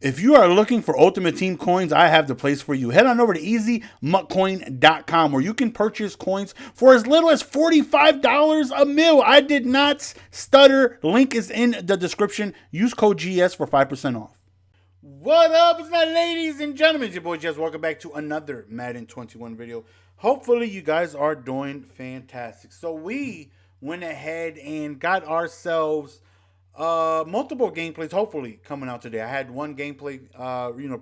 If you are looking for Ultimate Team coins, I have the place for you. Head on over to easymuckcoin.com where you can purchase coins for as little as $45 a mil. I did not stutter. Link is in the description. Use code GS for 5% off. What up, ladies and gentlemen? It's your boy Jess. Welcome back to another Madden 21 video. Hopefully, you guys are doing fantastic. So we went ahead and got ourselves multiple gameplays hopefully coming out today. I had one gameplay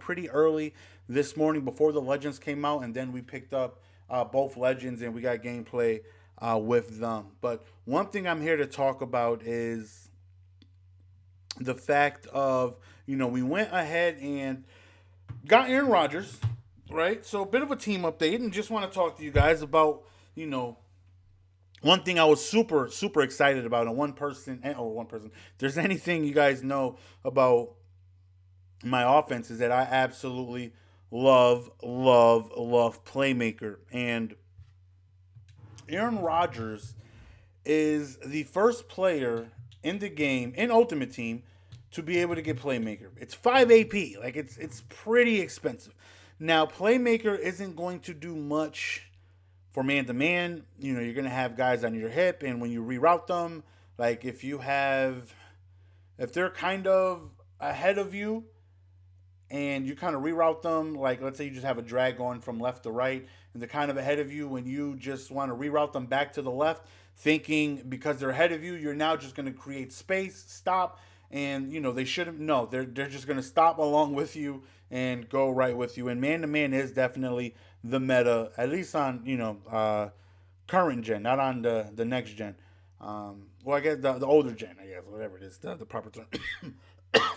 pretty early this morning before the legends came out, and then we picked up both legends and we got gameplay with them. But one thing I'm here to talk about is the fact of, we went ahead and got Aaron Rodgers, right? So a bit of a team update, and just want to talk to you guys about, one thing I was super, super excited about, and one person, if there's anything you guys know about my offense, is that I absolutely love Playmaker. And Aaron Rodgers is the first player in the game, in Ultimate Team, to be able to get Playmaker. It's 5 AP. Like, it's pretty expensive. Now, Playmaker isn't going to do much for man-to-man. You're going to have guys on your hip, and when you reroute them, like if they're kind of ahead of you and you kind of reroute them, like let's say you just have a drag going from left to right and they're kind of ahead of you, when you just want to reroute them back to the left, thinking because they're ahead of you, you're now just going to create space, stop, and they shouldn't. No, they're just going to stop along with you and go right with you. And man-to-man is definitely the meta, at least on current gen, not on the next gen. Well, I guess the older gen, I guess, whatever it is, the proper term,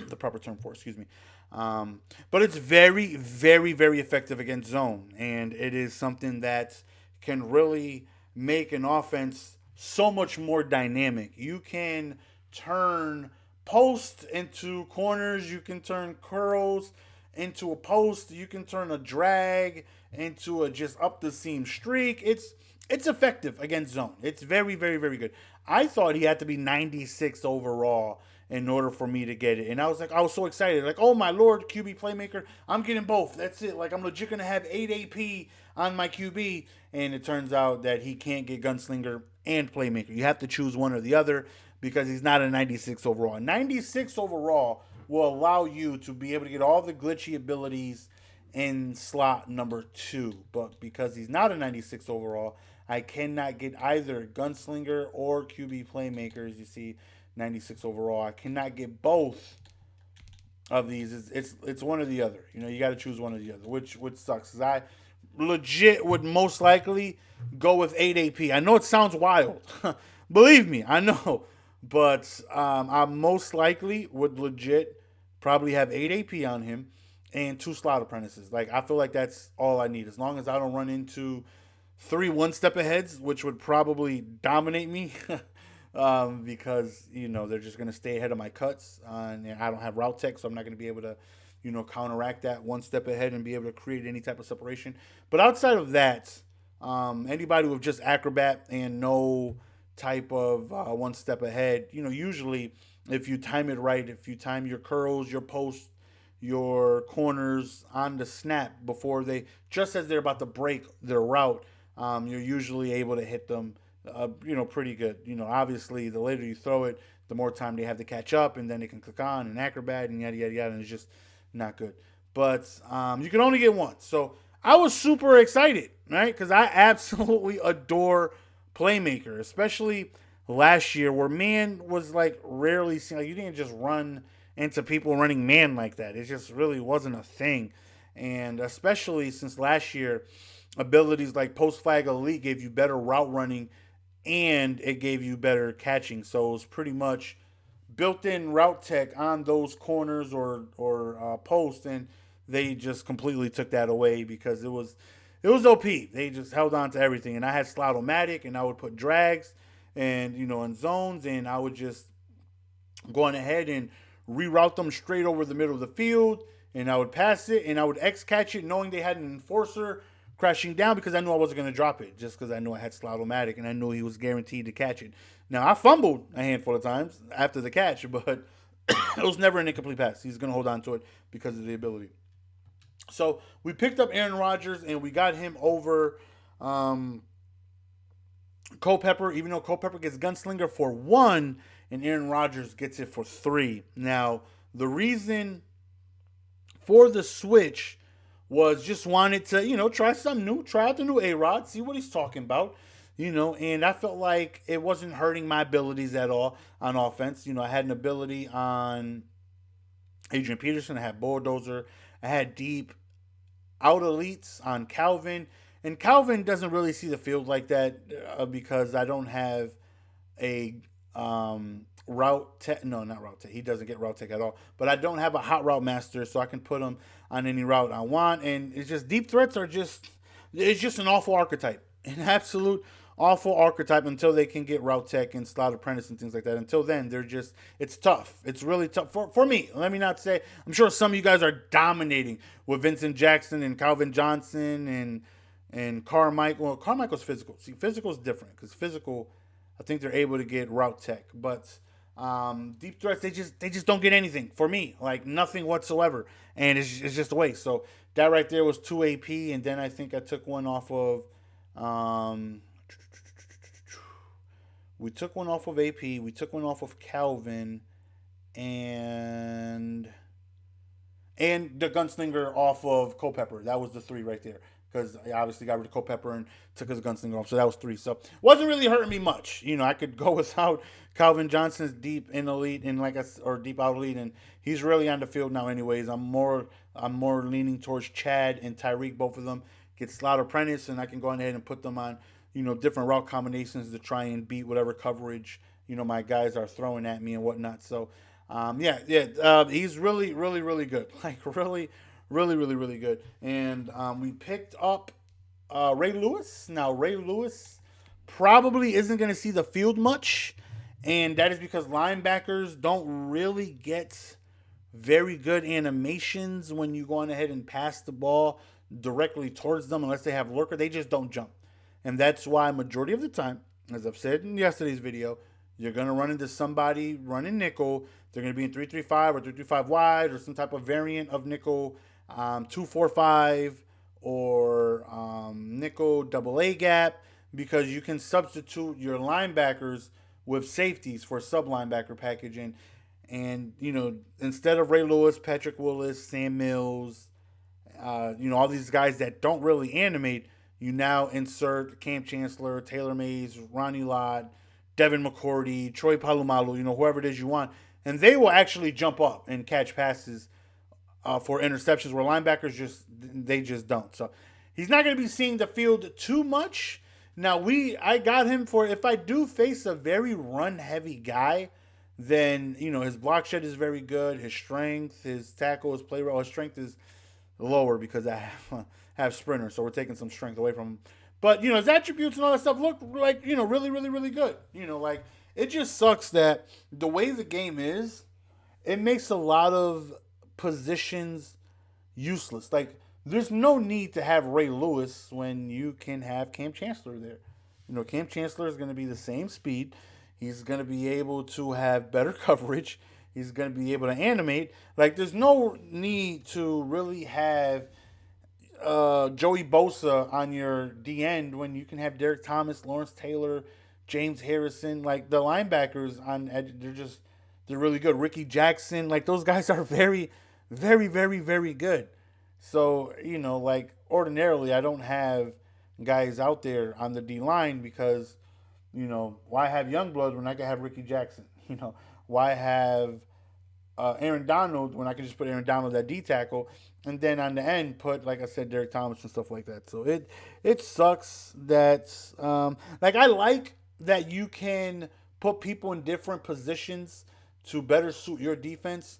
the proper term for, excuse me. But it's very, very, very effective against zone, and it is something that can really make an offense so much more dynamic. You can turn posts into corners. You can turn curls into a post. You can turn a drag into a just up the seam streak. It's effective against zone. It's very, very, very good. I thought he had to be 96 overall in order for me to get it. And I was so excited. Like, oh my lord, QB Playmaker, I'm getting both. That's it. Like, I'm legit gonna have 8 AP on my QB. And it turns out that he can't get Gunslinger and Playmaker. You have to choose one or the other because he's not a 96 overall. 96 overall will allow you to be able to get all the glitchy abilities in slot number 2. But because he's not a 96 overall, I cannot get either Gunslinger or QB Playmaker. As you see, 96 overall. I cannot get both of these. It's one or the other. You got to choose one or the other, which sucks. Cause I legit would most likely go with 8 AP. I know it sounds wild. Believe me, I know. But I most likely would legit probably have 8 AP on him and 2 slot apprentices. Like, I feel like that's all I need. As long as I don't run into 3 one-step aheads, which would probably dominate me. Because, they're just going to stay ahead of my cuts. And I don't have route tech, so I'm not going to be able to, counteract that one step ahead and be able to create any type of separation. But outside of that, anybody with just acrobat and no type of one step ahead, usually if you time it right, if you time your curls, your posts, your corners on the snap before just as they're about to break their route, you're usually able to hit them pretty good. Obviously, the later you throw it, the more time they have to catch up, and then they can click on and acrobat and yada yada yada, and it's just not good. But you can only get one, so I was super excited, right? Because I absolutely adore Playmaker, especially last year where man was like rarely seen. Like, you didn't just run into people running man like that. It just really wasn't a thing, and especially since last year, abilities like Post Flag Elite gave you better route running and it gave you better catching. So it was pretty much built-in route tech on those corners or posts, and they just completely took that away because it was OP. They just held on to everything, and I had Slot-O-Matic, and I would put drags and in zones, and I would just go on ahead and reroute them straight over the middle of the field, and I would pass it, and I would X catch it, knowing they had an enforcer crashing down because I knew I wasn't going to drop it, just because I knew I had Slot-O-Matic and I knew he was guaranteed to catch it. Now, I fumbled a handful of times after the catch, but It was never an incomplete pass. He's going to hold on to it because of the ability. So we picked up Aaron Rodgers and we got him over um, Culpepper, even though Culpepper gets Gunslinger for 1 and Aaron Rodgers gets it for 3. Now, the reason for the switch was just wanted to, try something new, try out the new A-Rod, see what he's talking about, and I felt like it wasn't hurting my abilities at all on offense. I had an ability on Adrian Peterson, I had Bulldozer, I had deep out elites on Calvin, and Calvin doesn't really see the field like that because I don't have a route tech. No, not route tech. He doesn't get route tech at all. But I don't have a hot route master, so I can put him on any route I want. And it's just deep threats are just it's just an awful archetype, an absolute awful archetype until they can get route tech and slot apprentice and things like that. Until then, they're just it's tough. It's really tough for me. Let me not say. I'm sure some of you guys are dominating with Vincent Jackson and Calvin Johnson and Carmichael. Well, Carmichael's physical. See, physical is different because physical, I think they're able to get route tech, but deep threats they just don't get anything for me, like nothing whatsoever, and it's just a waste. So that right there was 2 AP, and then I think I took one off of. We took one off of AP. We took one off of Calvin, and the gunslinger off of Culpepper. That was the 3 right there. Because I obviously got rid of Culpepper and took his gunslinger off. So that was 3. So wasn't really hurting me much. I could go without Calvin Johnson's deep in elite and or deep out elite, and he's really on the field now anyways. I'm more leaning towards Chad and Tyreek, both of them get slot apprentice, and I can go ahead and put them on, different route combinations to try and beat whatever coverage, my guys are throwing at me and whatnot. So he's really, really, really good. Like really, really, really, really good. And we picked up Ray Lewis. Now Ray Lewis probably isn't going to see the field much, and that is because linebackers don't really get very good animations when you go on ahead and pass the ball directly towards them unless they have lurker. They just don't jump. And that's why majority of the time, as I've said in yesterday's video, you're going to run into somebody running nickel. They're going to be in 3-3-5 or 3-3-5 wide or some type of variant of nickel 2-4-5 or nickel double A gap, because you can substitute your linebackers with safeties for sub linebacker package. And instead of Ray Lewis, Patrick Willis, Sam Mills, all these guys that don't really animate, you now insert Cam Chancellor, Taylor Mays, Ronnie Lott, Devin McCourty, Troy Palumalu, whoever it is you want. And they will actually jump up and catch passes for interceptions where linebackers just don't. So he's not going to be seeing the field too much. Now I got him for if I do face a very run heavy guy, then his block shed is very good. His strength, his tackle, his play roll, his strength is lower because I have sprinters, so we're taking some strength away from him. But his attributes and all that stuff look like really, really, really good. Like it just sucks that the way the game is, it makes a lot of positions useless. Like there's no need to have Ray Lewis when you can have Cam Chancellor there. Cam Chancellor is going to be the same speed. He's going to be able to have better coverage. He's going to be able to animate. Like there's no need to really have Joey Bosa on your D end when you can have Derek Thomas, Lawrence Taylor, James Harrison. Like the linebackers on edge, they're really good. Ricky Jackson, like those guys are very, very, very, very good. So like ordinarily, I don't have guys out there on the D line because why have Youngblood when I can have Ricky Jackson? Why have Aaron Donald when I can just put Aaron Donald at D tackle, and then on the end put, like I said, Derek Thomas and stuff like that. So it sucks that like I like that you can put people in different positions to better suit your defense,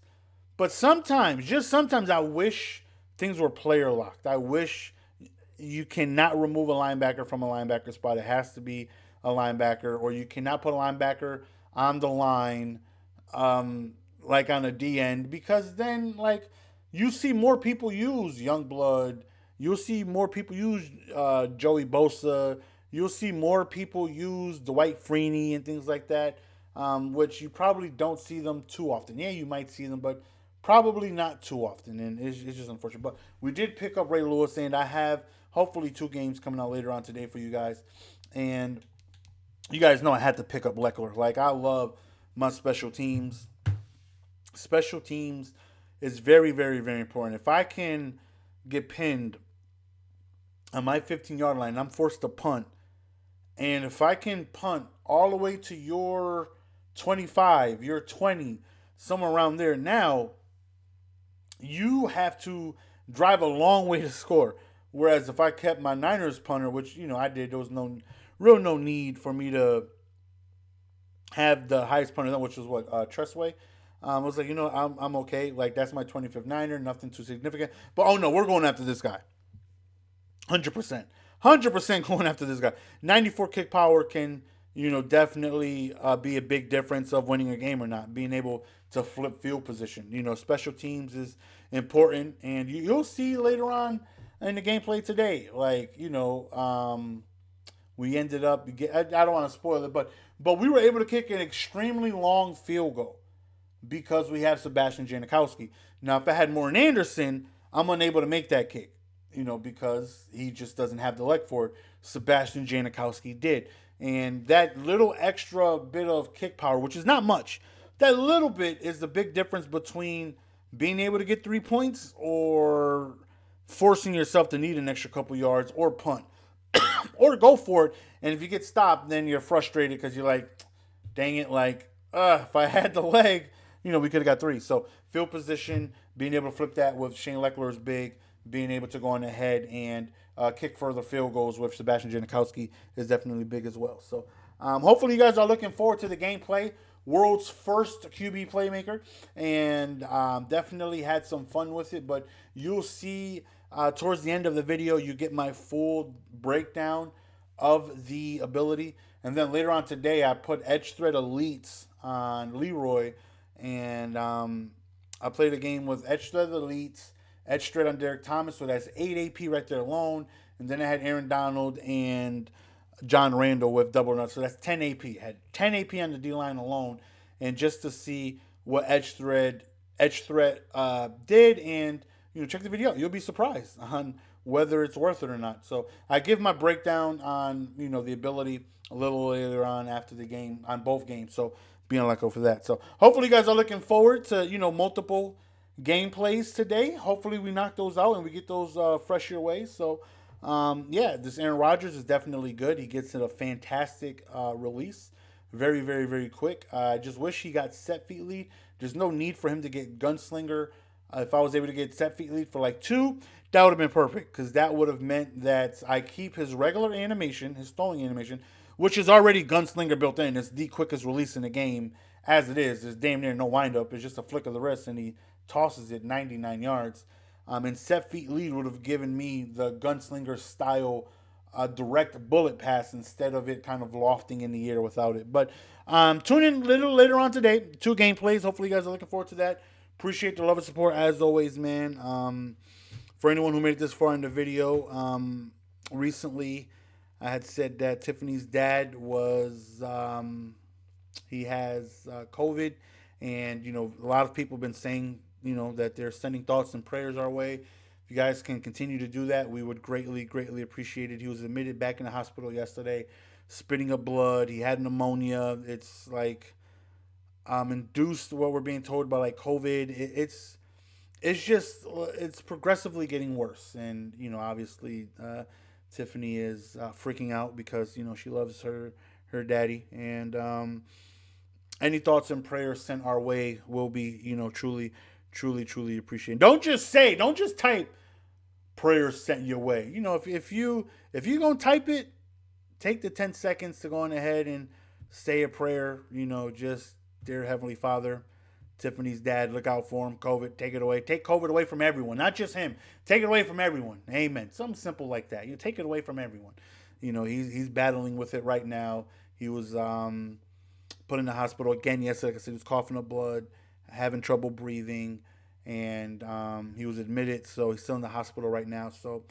but sometimes, just sometimes, I wish things were player locked. I wish you cannot remove a linebacker from a linebacker spot. It has to be a linebacker, or you cannot put a linebacker on the line like on a D end, because then like you see more people use Youngblood, you'll see more people use Joey Bosa, you'll see more people use Dwight Freeney and things like that. which you probably don't see them too often. Yeah, you might see them, but probably not too often, and it's just unfortunate. But we did pick up Ray Lewis, and I have hopefully two games coming out later on today for you guys. And you guys know I had to pick up Leckler. Like, I love my special teams. Special teams is very, very, very important. If I can get pinned on my 15-yard line, I'm forced to punt. And if I can punt all the way to your 25, your 20, somewhere around there, now you have to drive a long way to score. Whereas if I kept my Niners punter, which I did, there was no need for me to have the highest punter, which was what Tressway. I was like, I'm okay. Like, that's my 25th Niner, nothing too significant. But oh no, we're going after this guy. 100%. 100% going after this guy. 94 kick power can, definitely be a big difference of winning a game or not. Being able to flip field position. Special teams is important. And you'll see later on in the gameplay today. Like, we ended up, I don't want to spoil it, but we were able to kick an extremely long field goal because we have Sebastian Janikowski. Now, if I had Morton Anderson, I'm unable to make that kick, because he just doesn't have the leg for it. Sebastian Janikowski did. And that little extra bit of kick power, which is not much, that little bit is the big difference between being able to get 3 points or forcing yourself to need an extra couple yards or punt or go for it. And if you get stopped, then you're frustrated because you're like, dang it, like, if I had the leg, we could have got three. So field position, being able to flip that with Shane Leckler is big. Being able to go on ahead and kick further field goals with Sebastian Janikowski is definitely big as well. So hopefully you guys are looking forward to the gameplay. World's first QB playmaker, and definitely had some fun with it. But you'll see towards the end of the video, you get my full breakdown of the ability. And then later on today, I put Edge Threat Elites on Leroy, and I played a game with Edge Threat Elites, Edge Threat on Derek Thomas, so that's 8 AP right there alone. And then I had Aaron Donald and John Randall with double nuts, so that's 10 AP. Had 10 AP on the D line alone, and just to see what Edge Threat did, and check the video. You'll be surprised on whether it's worth it or not. So I give my breakdown on the ability a little later on after the game on both games. So be on luck for that. So hopefully you guys are looking forward to multiple gameplays today. Hopefully we knock those out and we get those fresh your way. So yeah, this Aaron Rodgers is definitely good. He gets in a fantastic release. Very, very, very quick. I just wish he got set feet lead. There's no need for him to get gunslinger. If I was able to get set feet lead for like 2, that would have been perfect, because that would have meant that I keep his regular animation, his stalling animation, which is already gunslinger built in. It's the quickest release in the game as it is. There's damn near no windup. It's just a flick of the wrist, and he tosses it 99 yards. And set feet lead would have given me the gunslinger style direct bullet pass instead of it kind of lofting in the air without it. But tune in a little later on today. 2 gameplays. Hopefully you guys are looking forward to that. Appreciate the love and support as always, man. For anyone who made it this far in the video, recently I had said that Tiffany's dad was he has COVID, and a lot of people have been saying that they're sending thoughts and prayers our way. If you guys can continue to do that, we would greatly, greatly appreciate it. He was admitted back in the hospital yesterday, spitting up blood. He had pneumonia. It's like induced what we're being told by like COVID. It's just it's progressively getting worse, and obviously Tiffany is freaking out because she loves her daddy, and any thoughts and prayers sent our way will be truly, truly, truly appreciated. Don't just type prayers sent your way. If you gonna type it, take the 10 seconds to go on ahead and say a prayer. Just, dear Heavenly Father, Tiffany's dad, look out for him. COVID, take it away. Take COVID away from everyone, not just him. Take it away from everyone. Amen. Something simple like that. You take it away from everyone. He's battling with it right now. He was put in the hospital again yesterday because he was coughing up blood, having trouble breathing, and he was admitted. So he's still in the hospital right now. So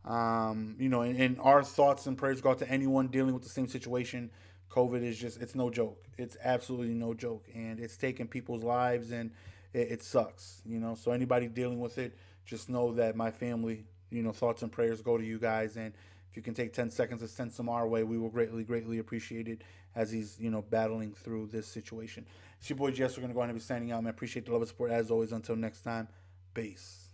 and our thoughts and prayers go out to anyone dealing with the same situation. COVID is just, it's no joke. It's absolutely no joke. And it's taking people's lives, and it sucks, you know. So anybody dealing with it, just know that my family, you know, thoughts and prayers go to you guys. And if you can take 10 seconds to send some our way, we will greatly, greatly appreciate it as he's, you know, battling through this situation. It's your boy Jess. We're going to go ahead and be signing out, man. Appreciate the love and support as always. Until next time, peace.